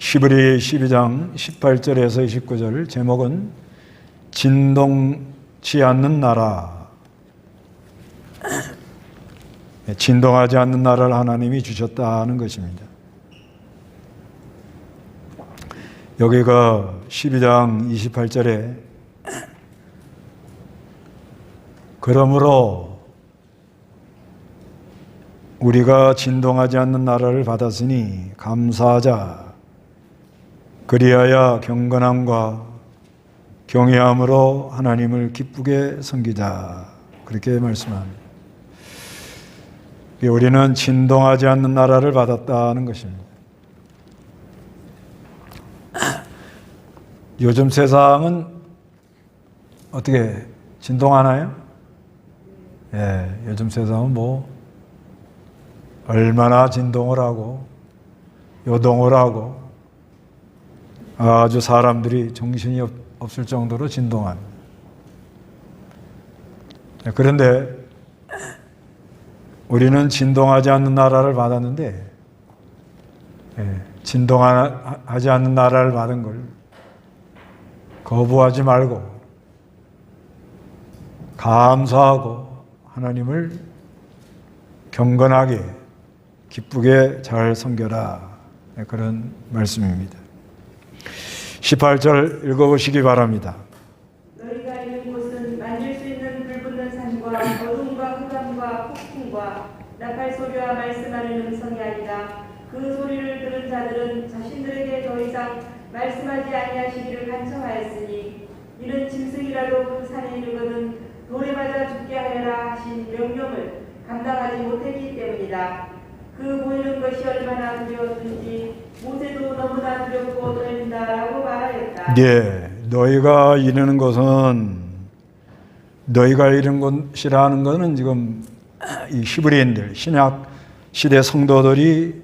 히브리 12장 18절에서 29절 제목은 진동치 않는 나라. 진동하지 않는 나라를 하나님이 주셨다는 것입니다. 여기가 12장 28절에 그러므로 우리가 진동하지 않는 나라를 받았으니 감사하자. 그리하여 경건함과 경외함으로 하나님을 기쁘게 섬기자. 그렇게 말씀합니다. 우리는 진동하지 않는 나라를 받았다는 것입니다. 요즘 세상은 어떻게 진동하나요? 예, 요즘 세상은 얼마나 진동을 하고 요동을 하고 아주 사람들이 정신이 없을 정도로 진동합니다. 그런데 우리는 진동하지 않는 나라를 받았는데 진동하지 않는 나라를 받은 걸 거부하지 말고 감사하고 하나님을 경건하게 기쁘게 잘 섬겨라. 그런 말씀입니다. 18절 읽어보시기 바랍니다. 너희가 있는 곳은 만질 수 있는 불붙는 산과 어둠과 흑암과 폭풍과 나팔 소리와 말씀하는 음성이 아니라 그 소리를 들은 자들은 자신들에게 더 이상 말씀하지 아니하시기를 간청하였으니 이는 짐승이라도 그 산에 이르거든 돌에 맞아 죽게 하여라 하신 명령을 감당하지 못했기 때문이다. 그 보이는 것이 얼마나 두려웠든지 모세도 너무나 두렵고 떨린다라고 말하였다. 예, 너희가 이르는 것은 너희가 이른 것이라는 것은 지금 이 히브리인들 신약 시대 성도들이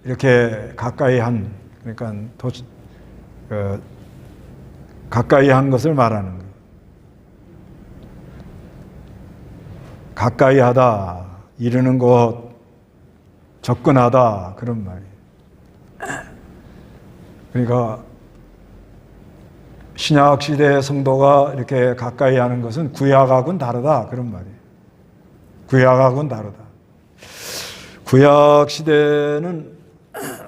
이렇게 가까이 한 그러니까 가까이 한 것을 말하는 거예요. 가까이 하다, 이르는 것, 접근하다 그런 말이에요. 그러니까 신약 시대 성도가 이렇게 가까이 하는 것은 구약하고는 다르다 그런 말이에요. 구약하고는 다르다. 구약 시대는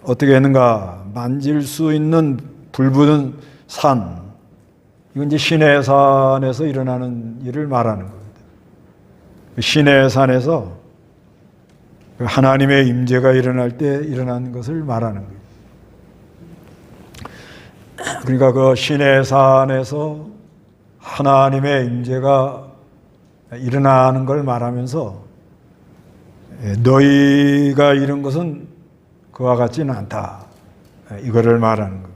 어떻게 했는가? 만질 수 있는 불붙은 산, 이건 이제 시내 산에서 일어나는 일을 말하는 겁니다. 시내 산에서 하나님의 임재가 일어날 때 일어나는 것을 말하는 거예요. 그러니까 그 시내 산에서 하나님의 임재가 일어나는 걸 말하면서 너희가 이런 것은 그와 같지는 않다. 이거를 말하는 거예요.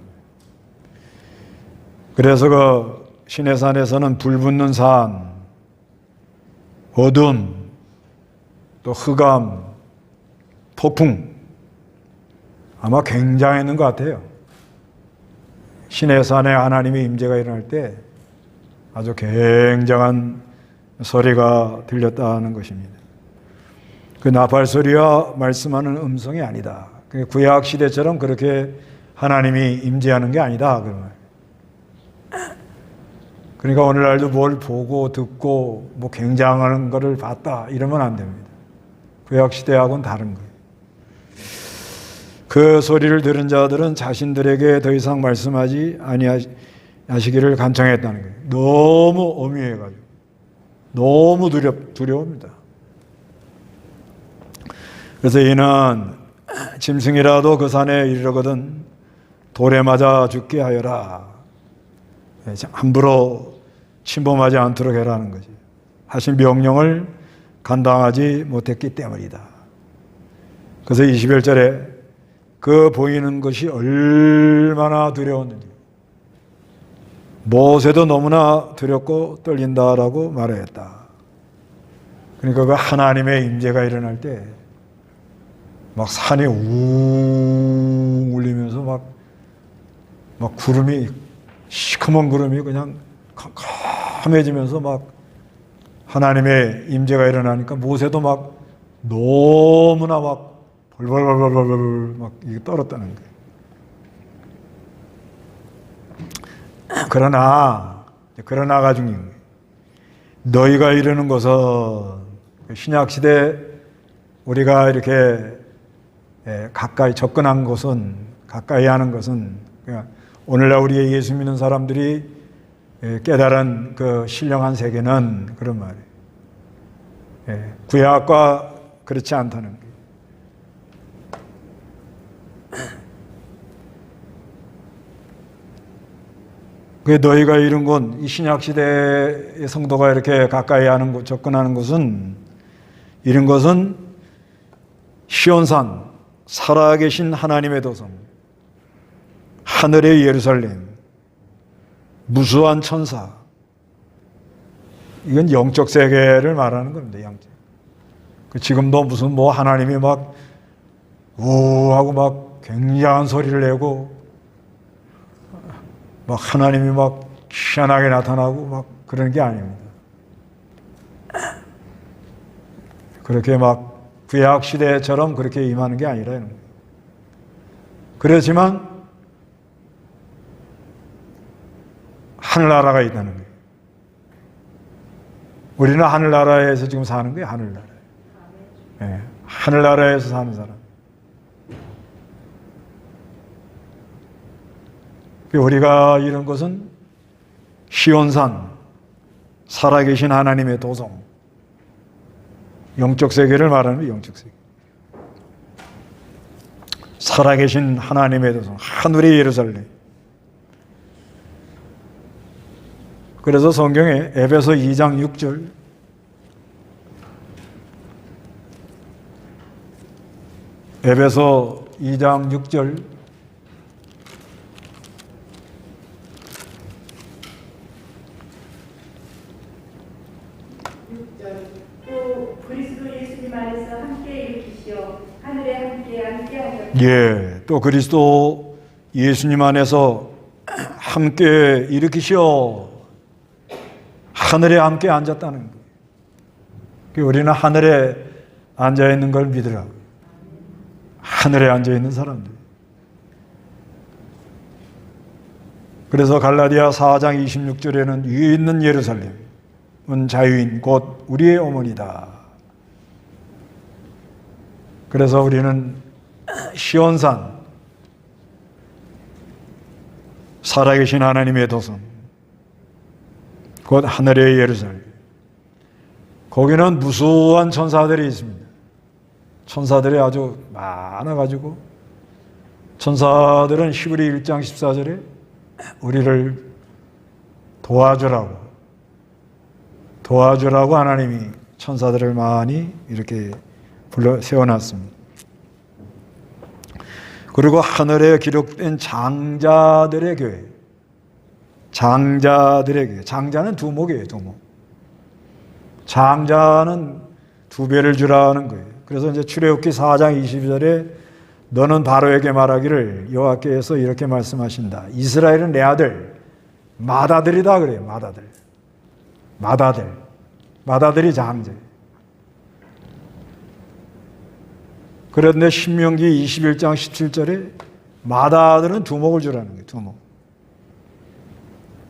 그래서 그 시내 산에서는 불붙는 산, 어둠, 또 흑암, 폭풍 아마 굉장했는 것 같아요. 시내산에 하나님의 임재가 일어날 때 아주 굉장한 소리가 들렸다는 것입니다. 그 나팔 소리와 말씀하는 음성이 아니다. 구약 시대처럼 그렇게 하나님이 임재하는 게 아니다. 그러니까 오늘날도 뭘 보고 듣고 굉장한 것을 봤다 이러면 안 됩니다. 구약 시대하고는 다른 거예요. 그 소리를 들은 자들은 자신들에게 더 이상 말씀하지 아니하시기를 간청했다는 거예요. 너무 엄위해가지고 너무 두려웁니다. 그래서 이는 짐승이라도 그 산에 이르거든 돌에 맞아 죽게 하여라. 함부로 침범하지 않도록 해라는 거지. 하신 명령을 감당하지 못했기 때문이다. 그래서 21절에 그 보이는 것이 얼마나 두려웠는지 모세도 너무나 두렵고 떨린다라고 말했다. 그러니까 그 하나님의 임재가 일어날 때 막 산이 웅 울리면서 막 구름이 시커먼 구름이 그냥 캄캄해지면서 막 하나님의 임재가 일어나니까 모세도 막 너무나 막 벌벌벌벌벌 막 이게 떨었다는 거예요. 그러나가 중요한 거예요. 너희가 이르는 것은 신약시대 우리가 이렇게 가까이 접근한 것은, 가까이 하는 것은 오늘날 우리의 예수 믿는 사람들이 깨달은 그 신령한 세계는 그런 말이에요. 구약과 그렇지 않다는 거예요. 그 너희가 이룬 건, 이 신약시대의 성도가 이렇게 가까이 하는 것, 접근하는 것은, 이런 것은 시온산, 살아계신 하나님의 도성, 하늘의 예루살렘, 무수한 천사, 이건 영적 세계를 말하는 겁니다. 영적. 지금도 무슨 뭐 하나님이 막 우하고 막 굉장한 소리를 내고 막 하나님이 막 희한하게 나타나고 막 그런 게 아닙니다. 그렇게 막 구약 시대처럼 그렇게 임하는 게 아니라 이런 거예요. 그렇지만 하늘나라가 있다는 거예요. 우리는 하늘나라에서 지금 사는 거예요. 하늘나라. 네, 하늘나라에서 사는 사람. 우리가 이런 것은 시온산, 살아계신 하나님의 도성, 영적 세계를 말하는 거예요. 영적 세계. 살아계신 하나님의 도성, 하늘의 예루살렘. 그래서 성경에 에베소 2장 6절, 에베소 2장 6절, 또 그리스도 예수님 안에서 함께 일으키시어 하늘에 함께 하셨다. 예, 또 그리스도 예수님 안에서 함께 일으키시어 하늘에 함께 앉았다는 거예요. 우리는 하늘에 앉아 있는 걸 믿으라고. 하늘에 앉아 있는 사람들. 그래서 갈라디아 4장 26절에는 위에 있는 예루살렘은 자유인 곧 우리의 어머니다. 그래서 우리는 시온산, 살아계신 하나님의 도성, 곧 하늘의 예루살렘. 거기는 무수한 천사들이 있습니다. 천사들이 아주 많아가지고, 천사들은 히브리 1장 14절에 우리를 도와주라고 하나님이 천사들을 많이 이렇게 불러 세워놨습니다. 그리고 하늘에 기록된 장자들의 교회, 장자들의 교회. 장자는 두목이에요, 두목. 장자는 두 배를 주라는 거예요. 그래서 이제 출애굽기 4장 22절에 너는 바로에게 말하기를 여호와께서 이렇게 말씀하신다. 이스라엘은 내 아들, 맏아들이다 그래요. 맏아들이 장자예요. 그런데 신명기 21장 17절에 맏아들은 두목을 주라는 거예요. 두목.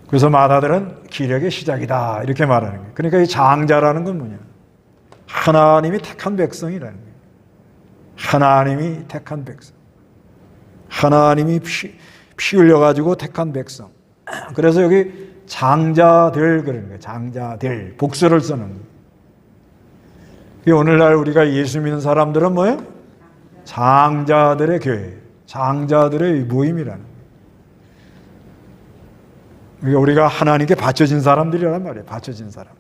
그래서 맏아들은 기력의 시작이다 이렇게 말하는 거예요. 그러니까 이 장자라는 건 뭐냐? 하나님이 택한 백성이라는 거예요. 하나님이 택한 백성. 하나님이 피 흘려가지고 택한 백성. 그래서 여기 장자들 그러는 거예요. 장자들. 복수를 쓰는 거예요. 오늘날 우리가 예수 믿는 사람들은 뭐예요? 장자들의 교회. 장자들의 모임이라는 거예요. 우리가 하나님께 바쳐진 사람들이란 말이에요. 바쳐진 사람.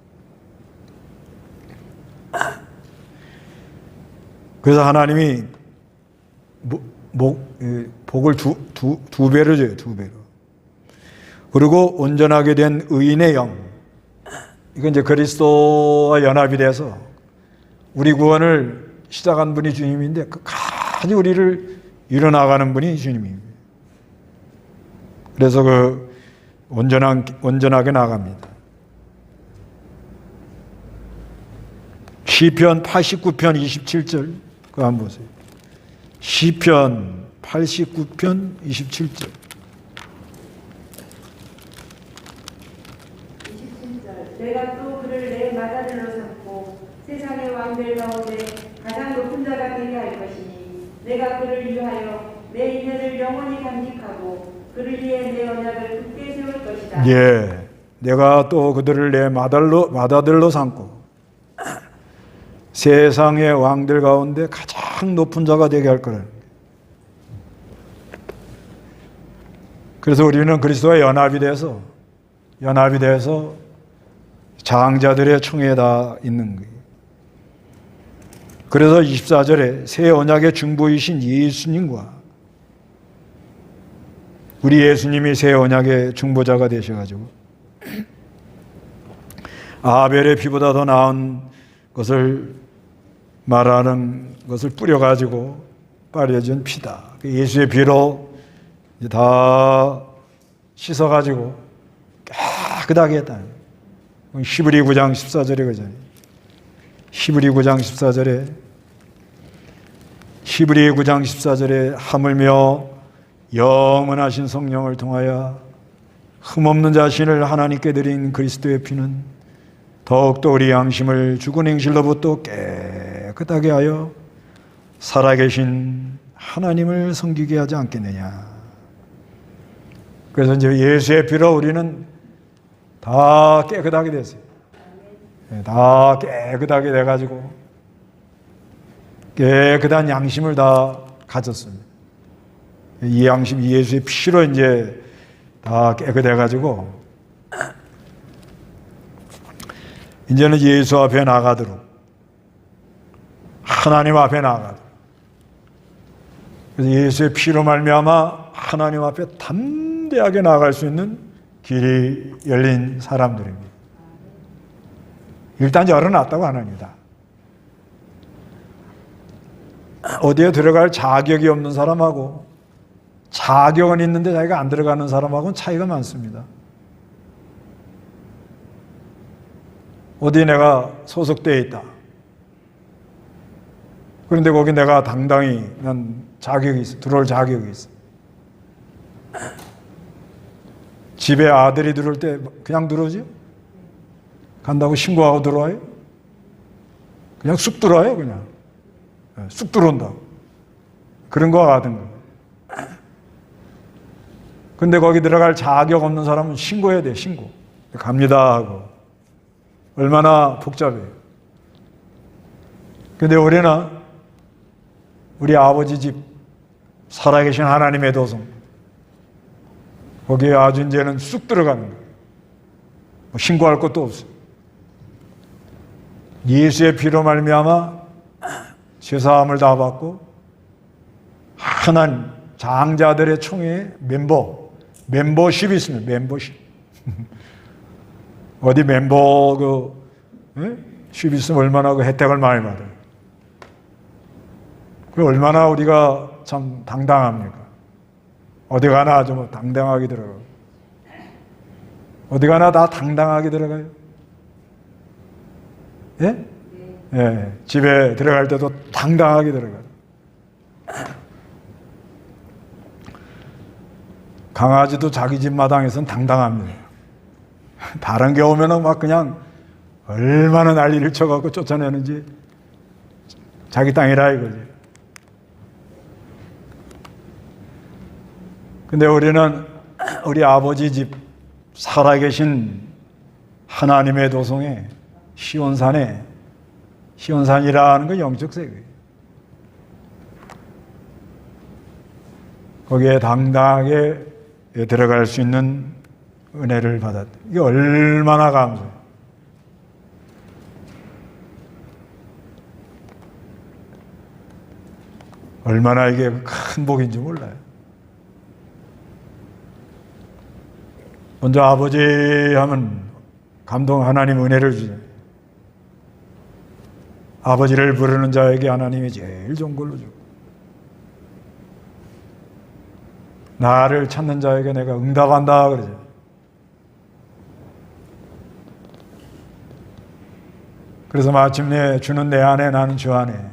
그래서 하나님이 복을 두 배로 줘요. 두 배로. 그리고 온전하게 된 의인의 영. 이건 이제 그리스도와 연합이 돼서 우리 구원을 시작한 분이 주님인데 끝까지 우리를 이뤄나가는 분이 주님입니다. 그래서 온전하게 나갑니다. 시편 89편 27절 그거 한번 보세요. 시편 89편 27절. 내가 또 그를 내 맏아들로 삼고 세상의 왕들 가운데 가장 높은 자가 되게 할 것이니 내가 그를 위하여 내 인연을 영원히 간직하고 그를 위해 내 언약을 굳게 세울 것이다. 예, 내가 또 그들을 내 맏아들로 삼고 세상의 왕들 가운데 가장 높은 자가 되게 할 거라는 거예요. 그래서 우리는 그리스도와 연합이 돼서 장자들의 총회에 다 있는 거예요. 그래서 24절에 새 언약의 중보이신 예수님과 우리 예수님이 새 언약의 중보자가 되셔가지고 아벨의 피보다 더 나은 것을 말하는 것을 뿌려가지고 빨려진 피다. 예수의 피로 이제 다 씻어가지고 깨끗하게 했다는 거예요. 히브리 9장 14절에 그러잖아요. 히브리 9장 14절에 하물며 영원하신 성령을 통하여 흠없는 자신을 하나님께 드린 그리스도의 피는 더욱더 우리 양심을 죽은 행실로부터 깨끗하게 하여 살아계신 하나님을 섬기게 하지 않겠느냐. 그래서 이제 예수의 피로 우리는 다 깨끗하게 됐어요. 다 깨끗하게 돼가지고 깨끗한 양심을 다 가졌습니다. 이 양심, 예수의 피로 이제 다 깨끗해가지고 이제는 예수 앞에 나가도록 하나님 앞에 나가도록 그래서 예수의 피로 말미암아 하나님 앞에 담대하게 나아갈 수 있는 길이 열린 사람들입니다. 일단 열어놨다고 하나님이다. 어디에 들어갈 자격이 없는 사람하고 자격은 있는데 자기가 안 들어가는 사람하고는 차이가 많습니다. 어디 내가 소속되어 있다. 그런데 거기 내가 당당히 난 자격이 있어. 들어올 자격이 있어. 집에 아들이 들어올 때 그냥 들어오죠? 간다고 신고하고 들어와요? 그냥 쑥 들어와요, 그냥. 쑥 들어온다고. 그런 거와 같은 거. 근데 거기 들어갈 자격 없는 사람은 신고해야 돼, 신고. 갑니다 하고. 얼마나 복잡해요. 근데 우리는 우리 아버지 집 살아계신 하나님의 도성 거기에 아주 이제는 쑥 들어가는 거예요. 뭐 신고할 것도 없어요. 예수의 피로 말미암아 죄사함을 다 받고 하나님 장자들의 총회의 멤버십이 있습니다. 멤버십. 어디 멤버 십 있으면 얼마나 그 혜택을 많이 받아요. 그 얼마나 우리가 참 당당합니까? 어디 가나 아주 뭐 당당하게 들어가요. 어디 가나 다 당당하게 들어가요. 예? 예. 집에 들어갈 때도 당당하게 들어가요. 강아지도 자기 집 마당에서는 당당합니다. 다른 게 오면은 막 그냥 얼마나 난리를 쳐갖고 쫓아내는지 자기 땅이라 이거지. 근데 우리는 우리 아버지 집 살아계신 하나님의 도성에 시온산이라는 건 영적 세계예요. 거기에 당당하게 들어갈 수 있는 은혜를 받았다. 이게 얼마나 감사해요. 얼마나 이게 큰 복인지 몰라요. 먼저 아버지 하면 하나님 은혜를 주죠. 아버지를 부르는 자에게 하나님이 제일 좋은 걸로 주고 나를 찾는 자에게 내가 응답한다 그러죠. 그래서 마침내 주는 내 안에 나는 주 안에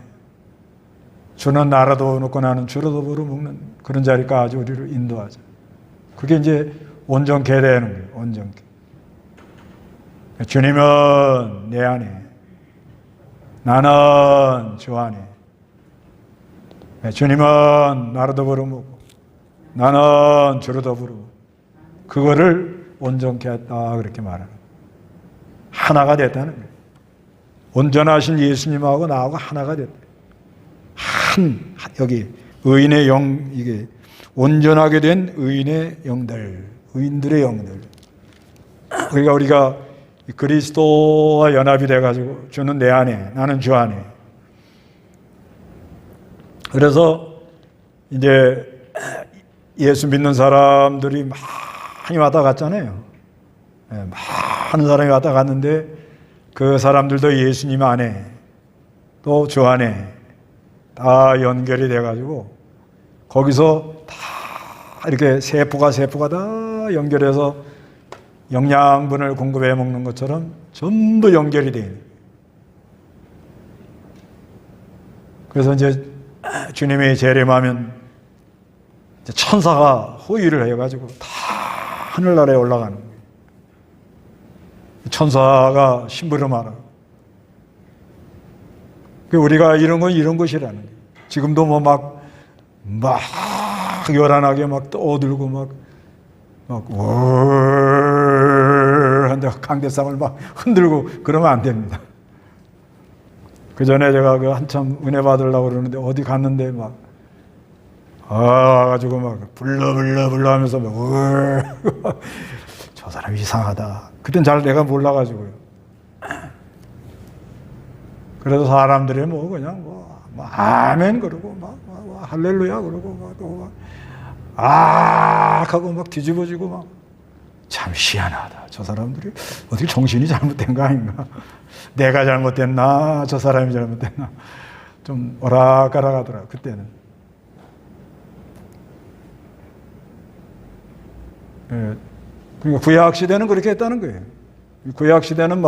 주는 나라도 놓고 나는 주로도 부르 먹는 그런 자리까지 우리를 인도하죠. 그게 이제 온전케 되는 거예요. 온전케. 주님은 내 안에, 나는 주 안에. 주님은 나로 더불어 나는 주로 더불어 그거를 온전케 했다 그렇게 말하는 거예요. 하나가 됐다는 거예요. 온전하신 예수님하고 나하고 하나가 됐다. 여기 의인의 영, 이게 온전하게 된 의인의 영들, 의인들의 영들. 그러니까 우리가 그리스도와 연합이 돼가지고 주는 내 안에, 나는 주 안에. 그래서 이제 예수 믿는 사람들이 많이 왔다 갔잖아요. 많은 사람이 왔다 갔는데 그 사람들도 예수님 안에 또 주 안에 다 연결이 돼가지고 거기서 다 이렇게 세포가 다 연결해서 영양분을 공급해 먹는 것처럼 전부 연결이 돼요. 그래서 이제 주님이 재림하면 천사가 호위를 해가지고 다 하늘나라에 올라가는 거예요. 천사가 심부름하라. 우리가 이런 건 이런 것이라는 거예요. 지금도 뭐 막 요란하게 막 떠들고 한데 강대상을 막 흔들고 그러면 안 됩니다. 그 전에 제가 그 한참 은혜 받으려고 그러는데 어디 갔는데 와가지고 불러 하면서 저 사람 이상하다. 그땐 잘 내가 몰라가지고요. 그래서 사람들이 그냥 아멘 그러고 할렐루야 그러고 하고 뒤집어지고 참 희한하다. 저 사람들이 어떻게 정신이 잘못된 거 아닌가? 내가 잘못됐나? 저 사람이 잘못됐나? 좀 오락가락하더라 그때는. 그러니까 구약 시대는 그렇게 했다는 거예요. 구약 시대는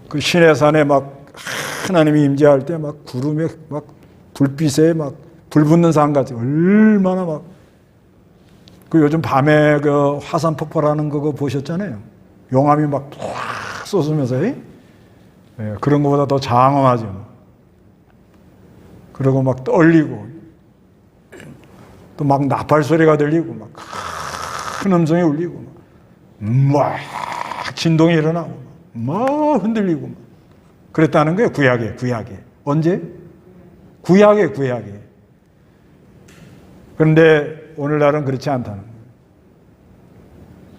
그 신의 산에 하나님이 임재할 때 구름에 불빛에 불 붙는 산 같이 얼마나 그 요즘 밤에 그 화산 폭발하는 거 보셨잖아요. 용암이 팍 쏟으면서 그런 것보다 더 장엄하죠. 그리고 떨리고 또 나팔 소리가 들리고 큰 음성이 울리고 진동이 일어나고 흔들리고 그랬다는 거예요. 구약에. 언제? 구약에. 그런데 오늘날은 그렇지 않다는 거예요.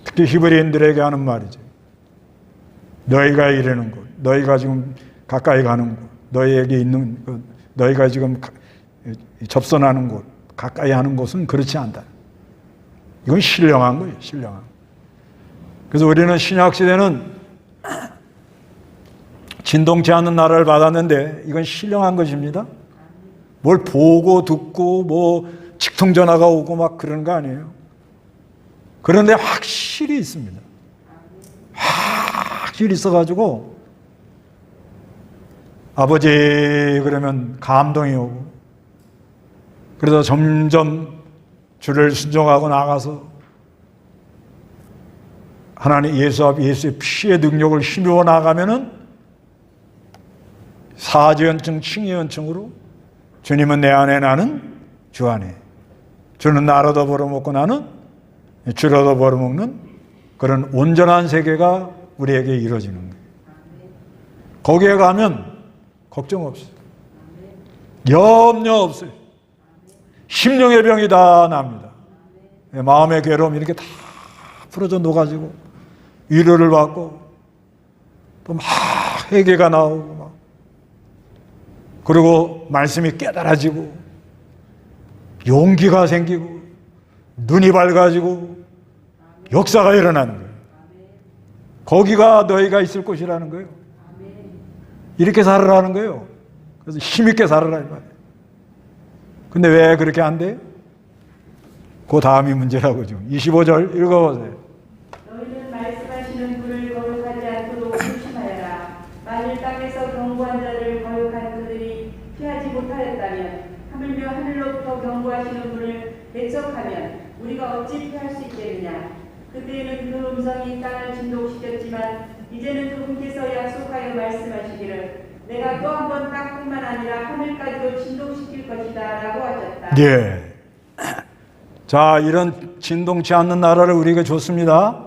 특히 히브리인들에게 하는 말이죠. 너희가 이르는 곳, 너희가 지금 가까이 가는 곳, 너희에게 있는 곳, 너희가 지금 접선하는 곳, 가까이 하는 곳은 그렇지 않다. 이건 신령한 거예요. 신령한. 그래서 우리는 신약시대는 진동치 않는 나라를 받았는데 이건 신령한 것입니다. 뭘 보고 듣고 직통전화가 오고 그러는 거 아니에요. 그런데 확실히 있습니다. 확실히 있어가지고 아버지 그러면 감동이 오고 그래서 점점 주를 순종하고 나가서 하나님 예수 앞 예수의 피의 능력을 힘입어 나가면은 사지연층, 칭의연층으로 주님은 내 안에 나는 주 안에 주는 나로 더불어 먹고 나는 주로 더불어 먹는 그런 온전한 세계가 우리에게 이루어지는 거예요. 거기에 가면 걱정 없어요. 염려 없어요. 심령의 병이 다 납니다. 마음의 괴로움 이렇게 다 풀어져 녹아지고 위로를 받고 또 회개가 나오고 그리고 말씀이 깨달아지고 용기가 생기고 눈이 밝아지고 역사가 일어나는 거예요. 거기가 너희가 있을 곳이라는 거예요. 이렇게 살으라는 거예요. 그래서 힘있게 살아라 이 말이에요. 근데 왜 그렇게 안 돼요? 그 다음이 문제라고 지금 25절 읽어보세요. 너희는 말씀하시는 불을 거룩하지 않도록 조심하여라. 만일 땅에서 경고한 자를 거룩한 그들이 피하지 못하였다면 하물며 하늘로부터 경고하시는 분을 배척하면 우리가 어찌 피할 수 있겠느냐. 그때에는 그 음성이 땅을 진동시켰지만 이제는 주님께서 약속하여 말씀하시기를 내가 또 한 번 땅뿐만 아니라 하늘까지도 진동시킬 것이다 라고 하셨다. 예. 자, 이런 진동치 않는 나라를 우리에게 줬습니다.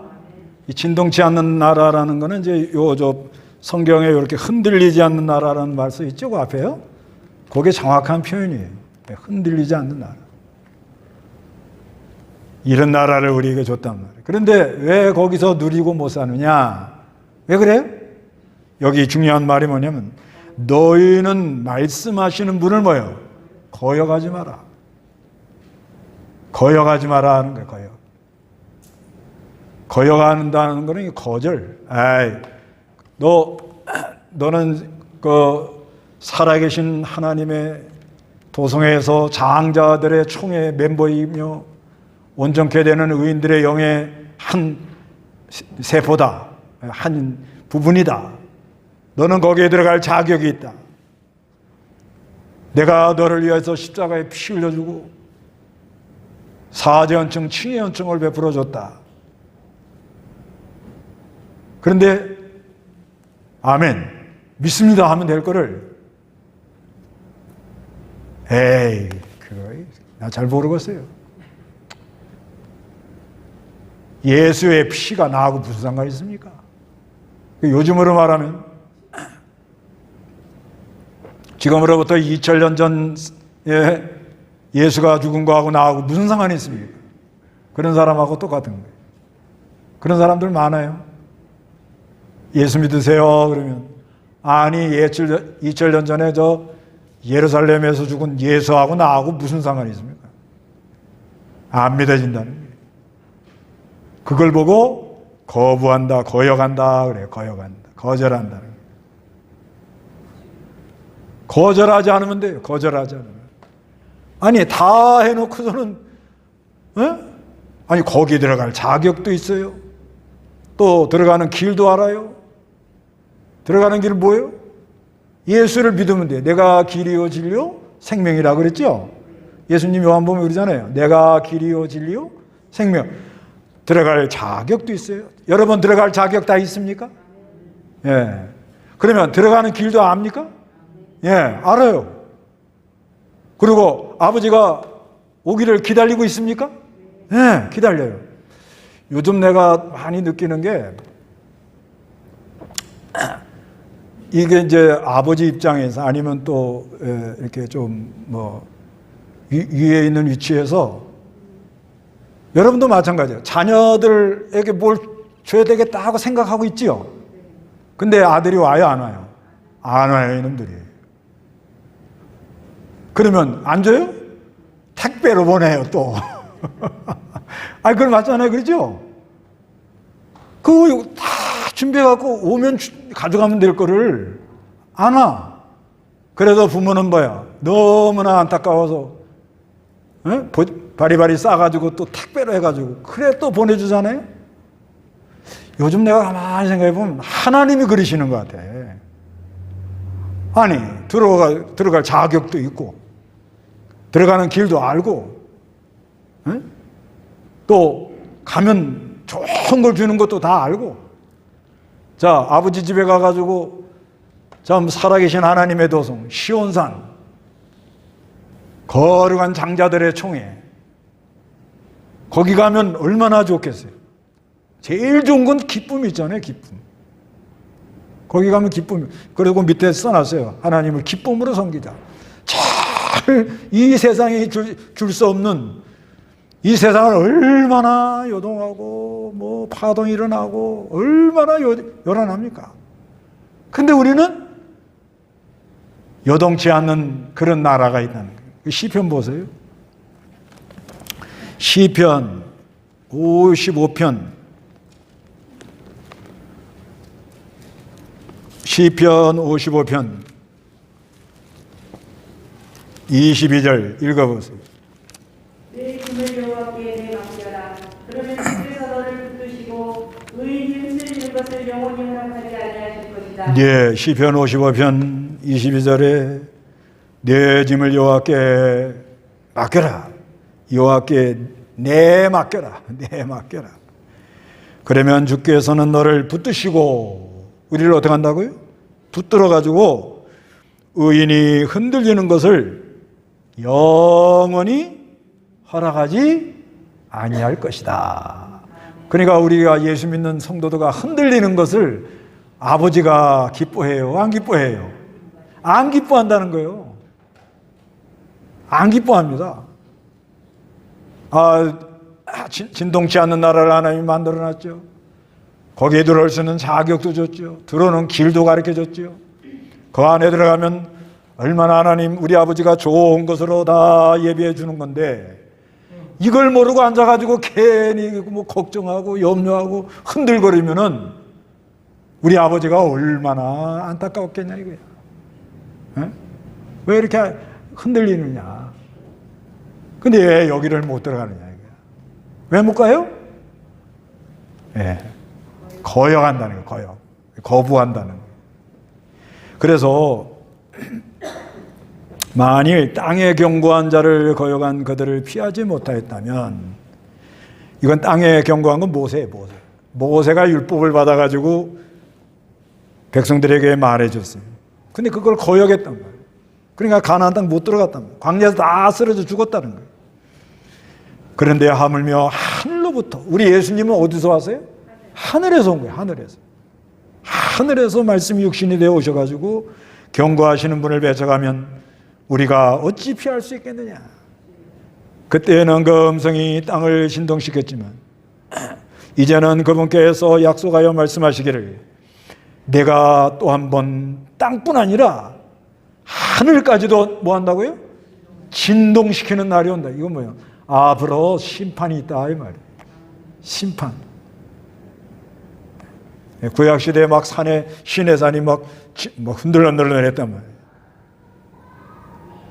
이 진동치 않는 나라라는 거는 이제 성경에 이렇게 흔들리지 않는 나라라는 말씀 있죠, 그 앞에요. 그게 정확한 표현이에요. 흔들리지 않는 나라. 이런 나라를 우리에게 줬단 말이에요. 그런데 왜 거기서 누리고 못 사느냐? 왜 그래요? 여기 중요한 말이 뭐냐면 너희는 말씀하시는 분을 뭐예요? 거역하지 마라. 거역하지 마라 하는 거예요. 거역. 거역한다는 거는 거절. 너는 그 살아계신 하나님의 도성에서 장자들의 총회 멤버이며 온전케 되는 의인들의 영의 한 세포다. 한 부분이다. 너는 거기에 들어갈 자격이 있다. 내가 너를 위해서 십자가에 피 흘려주고 사죄연증, 칭의연증을 베풀어 줬다. 그런데 아멘, 믿습니다 하면 될 거를 그거 나 잘 모르겠어요. 예수의 피가 나하고 무슨 상관이 있습니까? 요즘으로 말하면 지금으로부터 2000년 전에 예수가 죽은 거하고 나하고 무슨 상관이 있습니까? 그런 사람하고 똑같은 거예요. 그런 사람들 많아요. 예수 믿으세요 그러면 아니 2000년 전에 저 예루살렘에서 죽은 예수하고 나하고 무슨 상관이 있습니까? 안 믿어진다는 거예요. 그걸 보고 거부한다, 거역한다 그래요. 거역한다, 거절한다는 거예요. 거절하지 않으면 돼요. 거절하지 않으면. 아니 다 해놓고서는 아니 거기 들어갈 자격도 있어요. 또 들어가는 길도 알아요. 들어가는 길은 뭐예요? 예수를 믿으면 돼요. 내가 길이요 진리요 생명이라고 그랬죠. 예수님 요한복음에 그러잖아요. 내가 길이요 진리요 생명. 들어갈 자격도 있어요. 여러분 들어갈 자격 다 있습니까? 예. 그러면 들어가는 길도 압니까? 예, 알아요. 그리고 아버지가 오기를 기다리고 있습니까? 예, 기다려요. 요즘 내가 많이 느끼는 게 이게 이제 아버지 입장에서 아니면 또 이렇게 좀 뭐 위에 있는 위치에서 여러분도 마찬가지예요. 자녀들에게 뭘 줘야 되겠다 하고 생각하고 있지요. 근데 아들이 와요, 안 와요? 안 와요, 이놈들이. 그러면 안 줘요? 택배로 보내요, 또. 아니, 그건 맞잖아요, 그러죠? 그거 다 준비해갖고 오면 가져가면 될 거를 안 와. 그래도 부모는 뭐야? 너무나 안타까워서 바리바리 싸가지고 또 택배로 해가지고 그래 또 보내주잖아요. 요즘 내가 가만히 생각해보면 하나님이 그러시는 것 같아. 아니 들어갈 자격도 있고 들어가는 길도 알고 또 가면 좋은 걸 주는 것도 다 알고. 자, 아버지 집에 가가지고 참 살아계신 하나님의 도성 시온산 거룩한 장자들의 총회 거기 가면 얼마나 좋겠어요. 제일 좋은 건 기쁨이 있잖아요. 기쁨. 거기 가면 기쁨. 그리고 밑에 써놨어요. 하나님을 기쁨으로 섬기자. 이 세상에 줄 수 없는 이 세상을 얼마나 요동하고 뭐 파동이 일어나고 얼마나 요란합니까? 근데 우리는 요동치 않는 그런 나라가 있다는 거예요. 시편 보세요. 시편 55편 시편 55편 22절 읽어보세요. 내 짐을 여호와께 맡겨라. 그러면 주께서 너를 붙드시고 의인이 흔들리는 것을 영원히 허락하지 아니하실 것이다. 네, 시편 55편 22절에 내 짐을 여호와께 맡겨라. 여호와께 내 맡겨라. 내 맡겨라. 그러면 주께서는 너를 붙드시고 우리를 어떻게 한다고요? 붙들어 가지고 의인이 흔들리는 것을 영원히 허락하지 아니할 것이다. 그러니까 우리가 예수 믿는 성도들가 흔들리는 것을 아버지가 기뻐해요? 안 기뻐해요? 안 기뻐한다는 거예요. 안 기뻐합니다. 진동치 않는 나라를 하나님이 만들어놨죠. 거기에 들어올 수 있는 자격도 줬죠. 들어오는 길도 가르쳐줬죠. 그 안에 들어가면 얼마나 하나님 우리 아버지가 좋은 것으로 다 예비해 주는 건데 이걸 모르고 앉아가지고 괜히 뭐 걱정하고 염려하고 흔들거리면은 우리 아버지가 얼마나 안타까웠겠냐 이거야. 에? 왜 이렇게 흔들리느냐. 근데 왜 여기를 못 들어가느냐 이거야. 왜 못 가요? 예. 거역한다는 거예요. 거부한다는 거예요. 그래서 만일 땅에 경고한 자를 거역한 그들을 피하지 못하였다면 이건 땅에 경고한 건 모세예요. 모세가 율법을 받아가지고 백성들에게 말해줬어요. 근데 그걸 거역했단 말이에요. 그러니까 가나안 땅 못 들어갔단 말이에요. 광야에서 다 쓰러져 죽었다는 거예요. 그런데 하물며 하늘로부터 우리 예수님은 어디서 왔어요? 하늘에서 온 거예요. 하늘에서 말씀이 육신이 되어 오셔가지고 경고하시는 분을 맺어가면 우리가 어찌 피할 수 있겠느냐. 그때는 그 음성이 땅을 신동시켰지만 이제는 그분께서 약속하여 말씀하시기를 내가 또 한 번 땅뿐 아니라 하늘까지도 뭐 한다고요? 진동시키는 날이 온다. 이건 뭐예요? 앞으로 심판이 있다 이 말이에요. 심판. 구약시대에 막 산에 시내산이 막 흔들흔들했단 말이에요.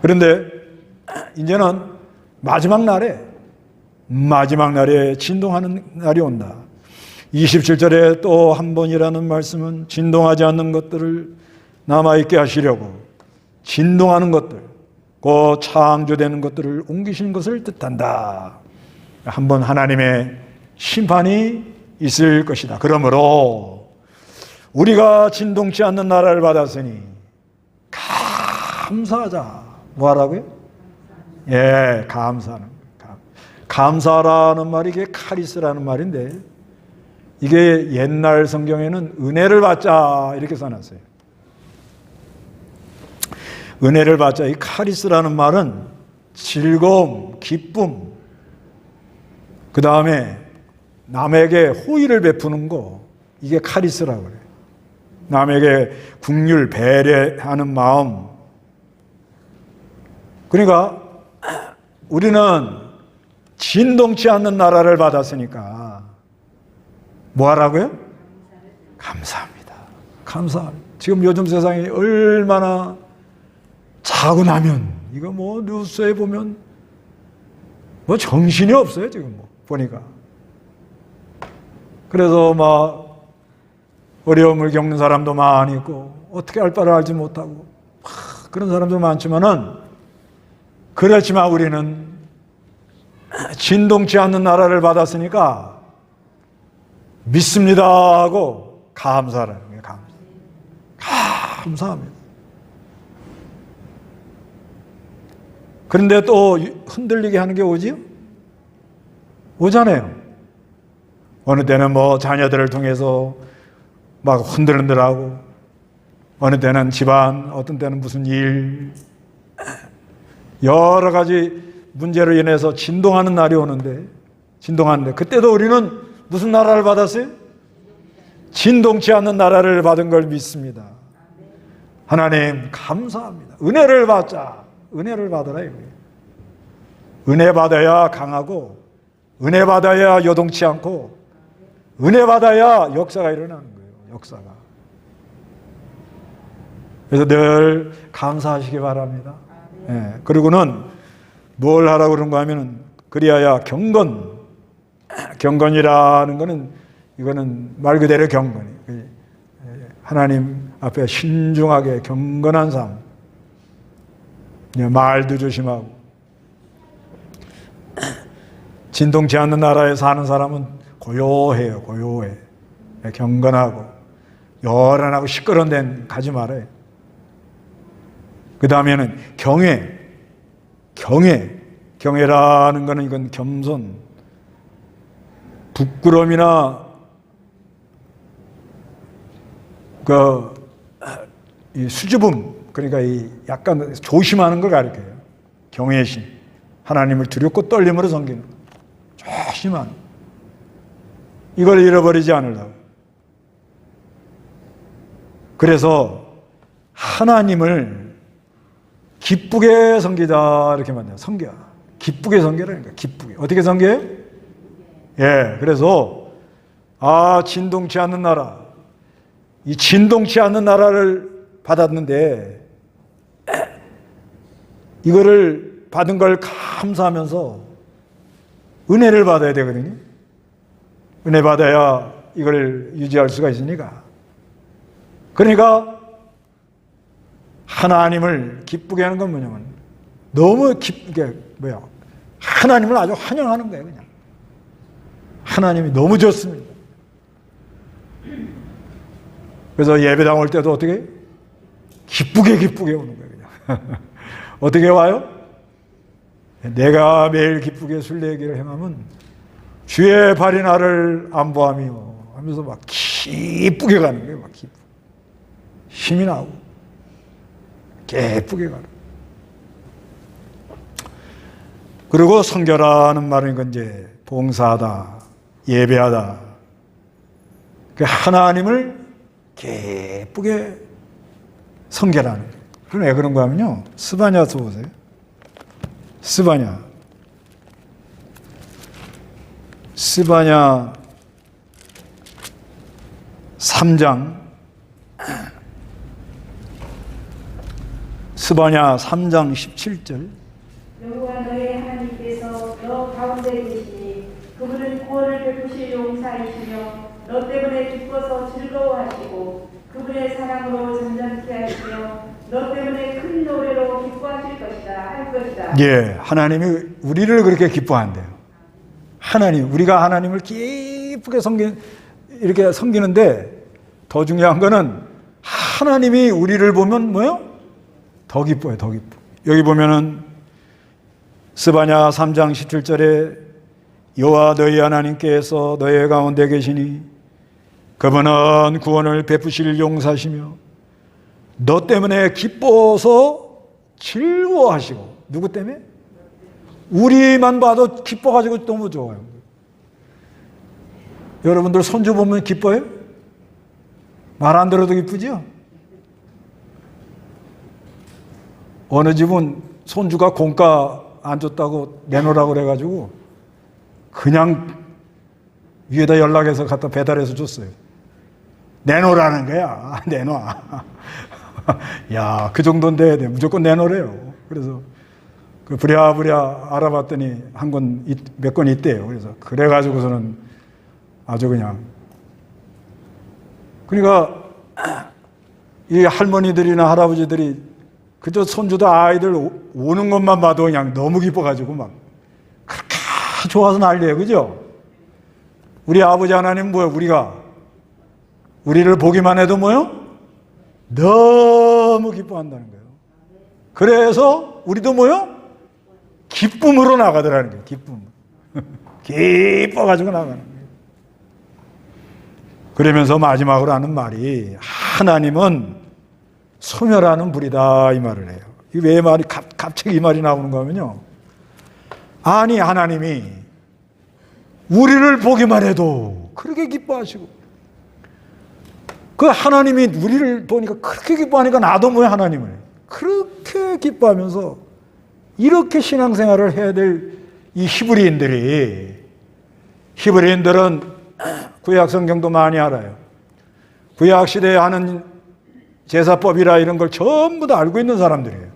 그런데 이제는 마지막 날에 진동하는 날이 온다. 27절에 또 한 번이라는 말씀은 진동하지 않는 것들을 남아있게 하시려고 진동하는 것들, 그 창조되는 것들을 옮기시는 것을 뜻한다. 한번 하나님의 심판이 있을 것이다. 그러므로 우리가 진동치 않는 나라를 받았으니 감사하자. 뭐 하라고요? 예, 감사하는 거예요. 감사라는 말이 이게 카리스라는 말인데 이게 옛날 성경에는 은혜를 받자 이렇게 써놨어요. 은혜를 받자. 이 카리스라는 말은 즐거움, 기쁨, 그 다음에 남에게 호의를 베푸는 거, 이게 카리스라고 그래요. 남에게 긍휼, 배려하는 마음. 그러니까 우리는 진동치 않는 나라를 받았으니까 뭐 하라고요? 감사합니다. 감사합니다. 지금 요즘 세상이 얼마나 자고 나면 이거 뭐 뉴스에 보면 뭐 정신이 없어요 지금 뭐 보니까. 그래서 막 어려움을 겪는 사람도 많이 있고 어떻게 할 바를 알지 못하고 그런 사람도 많지만은 그렇지만 우리는 진동치 않는 나라를 받았으니까 믿습니다 하고 감사라는 거예요. 감사합니다. 그런데 또 흔들리게 하는 게 오지요? 오잖아요. 어느 때는 뭐 자녀들을 통해서 막 흔들흔들하고 어느 때는 집안, 어떤 때는 무슨 일, 여러 가지 문제로 인해서 진동하는 날이 오는데 그때도 우리는 무슨 나라를 받았어요? 진동치 않는 나라를 받은 걸 믿습니다. 하나님 감사합니다. 은혜를 받자. 은혜를 받아라 이거예요. 은혜 받아야 강하고 은혜 받아야 요동치 않고 은혜 받아야 역사가 일어나는 거예요. 역사가. 그래서 늘 감사하시기 바랍니다. 예, 그리고는 뭘 하라고 그런가 하면은 그리하여 경건이라는 거는 이거는 말 그대로 경건이 하나님 앞에 신중하게 경건한 삶, 말도 조심하고 진동치 않는 나라에 사는 사람은 고요해요. 고요해. 경건하고 요란하고 시끄러운 데는 가지 말아요. 그 다음에는 경외라는 것은 이건 겸손, 부끄러움이나 이 수줍음, 그러니까 이 약간 조심하는 걸 가리켜요. 경외심, 하나님을 두렵고 떨림으로 섬기는 것. 조심하는 것. 이걸 잃어버리지 않으려고. 그래서 하나님을 기쁘게 섬기자 이렇게 말해요. 섬겨. 기쁘게 섬겨라니까. 기쁘게. 어떻게 섬겨요? 예. 그래서 진동치 않는 나라. 이 진동치 않는 나라를 받았는데 이거를 받은 걸 감사하면서 은혜를 받아야 되거든요. 은혜 받아야 이걸 유지할 수가 있으니까. 그러니까 하나님을 기쁘게 하는 건 뭐냐면 너무 하나님을 아주 환영하는 거예요. 그냥 하나님이 너무 좋습니다. 그래서 예배당 올 때도 어떻게 기쁘게 오는 거예요. 그냥 어떻게 와요? 내가 매일 기쁘게 순례길을 행하면 주의 발이 나를 안보하며 하면서 막 기쁘게 가는 거예요. 막 기쁘게. 힘이 나고 기쁘게 가는. 그리고 성결하는 말은 이제 봉사하다, 예배하다. 그 하나님을 기쁘게 성결하는 거예요. 그럼 왜 그런 거 하면요. 스바냐서 보세요. 스바냐 3장 스바냐 3장 17절 여호와 너의 하나님께서 너 가운데 계시니 그분은 구원을 베푸실 용사이시며 너 때문에 기뻐서 즐거워하시고 그분의 사랑으로 잠잠케 하시며 너 때문에 큰 노래로 기뻐하실 것이다 할 것이다. 예, 하나님이 우리를 그렇게 기뻐한대요. 우리가 하나님을 기쁘게 이렇게 섬기는데 더 중요한 거는 하나님이 우리를 보면 뭐요? 더 기뻐요, 더 기뻐. 여기 보면은 스바냐 3장 17절에 여호와 너희 하나님께서 너희 가운데 계시니 그분은 구원을 베푸실 용사시며 너 때문에 기뻐서 즐거워하시고. 누구 때문에? 우리만 봐도 기뻐가지고 너무 좋아요. 여러분들 손주 보면 기뻐요? 말 안 들어도 기쁘죠? 어느 집은 손주가 공과 안 줬다고 내놓으라고 그래가지고 그냥 위에다 연락해서 갖다 배달해서 줬어요. 내놓으라는 거야. 내놔. 야, 그 정도인데 무조건 내놓으래요. 그래서 그 부랴부랴 알아봤더니 몇 권 있대요. 그래서 그래가지고서는 아주 그냥. 그러니까 이 할머니들이나 할아버지들이 그저 손주도 아이들 오는 것만 봐도 그냥 너무 기뻐가지고 막 그렇게 좋아서 난리예요. 그죠? 우리 아버지 하나님 뭐예요? 우리를 보기만 해도 뭐요? 너무 기뻐한다는 거예요. 그래서 우리도 뭐요? 기쁨으로 나가더라는 거예요. 기쁨. 기뻐가지고 나가는 거예요. 그러면서 마지막으로 하는 말이 하나님은 소멸하는 불이다 이 말을 해요. 이게 왜 갑자기 이 말이 나오는가 하면요. 아니 하나님이 우리를 보기만 해도 그렇게 기뻐하시고 그 하나님이 우리를 보니까 그렇게 기뻐하니까 나도 뭐야 하나님을 그렇게 기뻐하면서 이렇게 신앙생활을 해야 될 이 히브리인들은 구약 성경도 많이 알아요. 구약 시대에 하는 제사법이라 이런 걸 전부 다 알고 있는 사람들이에요.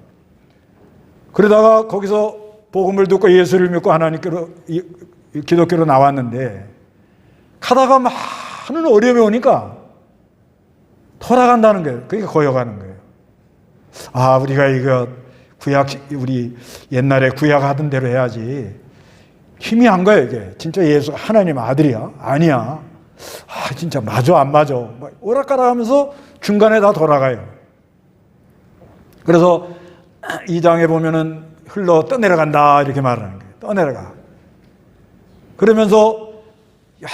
그러다가 거기서 복음을 듣고 예수를 믿고 하나님께로 기독교로 나왔는데 가다가 많은 어려움이 오니까 돌아간다는 거예요. 그러니까 거역하는 거예요. 우리가 이거 우리 옛날에 구약 하던 대로 해야지. 힘이 안 가요, 이게. 진짜 예수가 하나님 아들이야? 아니야. 진짜 맞아 안 맞아 막 오락가락하면서 중간에 다 돌아가요. 그래서 2장에 보면은 흘러 떠내려간다 이렇게 말하는 거예요. 떠내려가. 그러면서 여러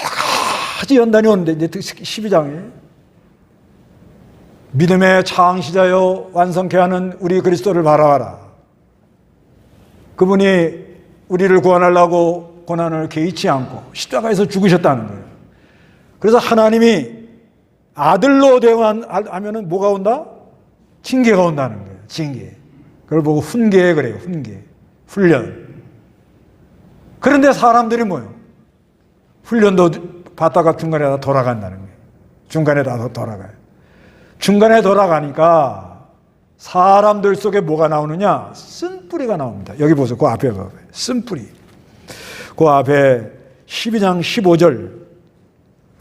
가지 연단이 오는데 이제 12장에 믿음의 창시자여 완성케 하는 우리 그리스도를 바라봐라. 그분이 우리를 구원하려고 고난을 개의치 않고 십자가에서 죽으셨다는 거예요. 그래서 하나님이 아들로 대우하면은 뭐가 온다? 징계가 온다는 거예요. 징계. 그걸 보고 훈계 그래요. 훈계. 훈련. 그런데 사람들이 뭐예요? 훈련도 받다가 중간에 다 돌아간다는 거예요. 중간에 다 돌아가요. 중간에 돌아가니까 사람들 속에 뭐가 나오느냐? 쓴뿌리가 나옵니다. 여기 보세요. 그 앞에 봐봐요. 쓴뿌리. 그 앞에 12장 15절.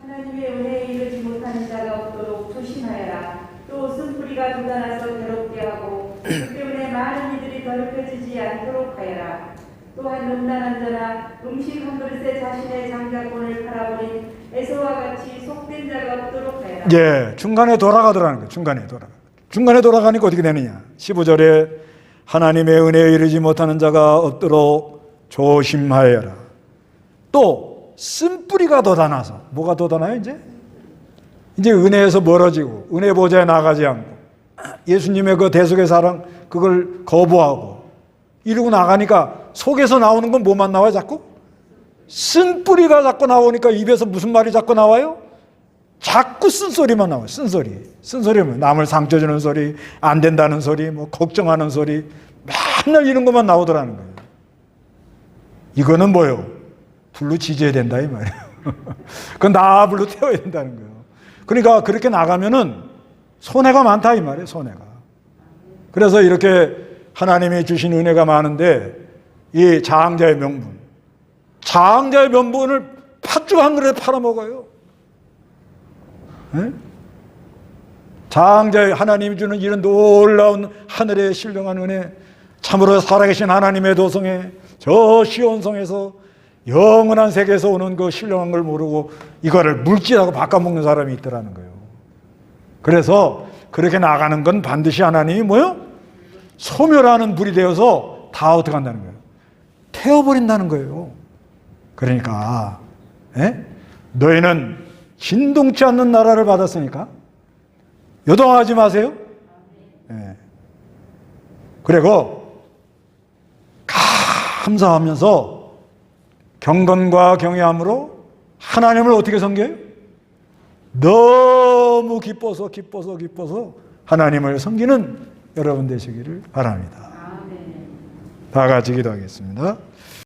하나님의 은혜에 이르지 못하는 자가 없도록 조심하여라. 또 쓴뿌리가 돋아나서 괴롭게 하고 그 때문에 많은 이들이 더럽혀지지 않도록 하여라. 또한 음란한 자나 음식 한 그릇에 자신의 장자권을 팔아버린 에서와 같이 속된 자가 없도록 하여라. 예, 중간에 돌아가더라는 거예요. 중간에 돌아가. 중간에 돌아가니까 어떻게 되느냐? 15절에 하나님의 은혜에 이르지 못하는 자가 없도록 조심하여라. 또 쓴뿌리가 돋아나서 뭐가 돋아나요? 이제 은혜에서 멀어지고 은혜 보좌에 나가지 않고 예수님의 그 대속의 사랑 그걸 거부하고 이러고 나가니까 속에서 나오는 건 뭐만 나와요? 자꾸? 쓴뿌리가 자꾸 나오니까 입에서 무슨 말이 자꾸 나와요? 자꾸 쓴소리만 나와요. 쓴소리면 남을 상처 주는 소리, 안 된다는 소리, 뭐 걱정하는 소리, 맨날 이런 것만 나오더라는 거예요. 이거는 뭐예요? 불로 지져야 된다 이 말이에요. 그건 다 불로 태워야 된다는 거예요. 그러니까 그렇게 나가면은 손해가 많다 이 말이에요. 손해가. 그래서 이렇게 하나님이 주신 은혜가 많은데 이 장자의 명분을 팥죽 한 그릇에 팔아먹어요. 네? 장자의 하나님이 주는 이런 놀라운 하늘의 신령한 은혜, 참으로 살아계신 하나님의 도성에 저 시온성에서 영원한 세계에서 오는 그 신령한 걸 모르고 이거를 물질하고 바꿔먹는 사람이 있더라는 거예요. 그래서 그렇게 나가는 건 반드시 하나님이 뭐요? 소멸하는 불이 되어서 다 어떻게 한다는 거예요? 태워버린다는 거예요. 그러니까 너희는 진동치 않는 나라를 받았으니까 요동하지 마세요. 그리고 감사하면서 경건과 경외함으로 하나님을 어떻게 섬겨요? 너무 기뻐서 하나님을 섬기는 여러분 되시기를 바랍니다. 다 같이 기도하겠습니다.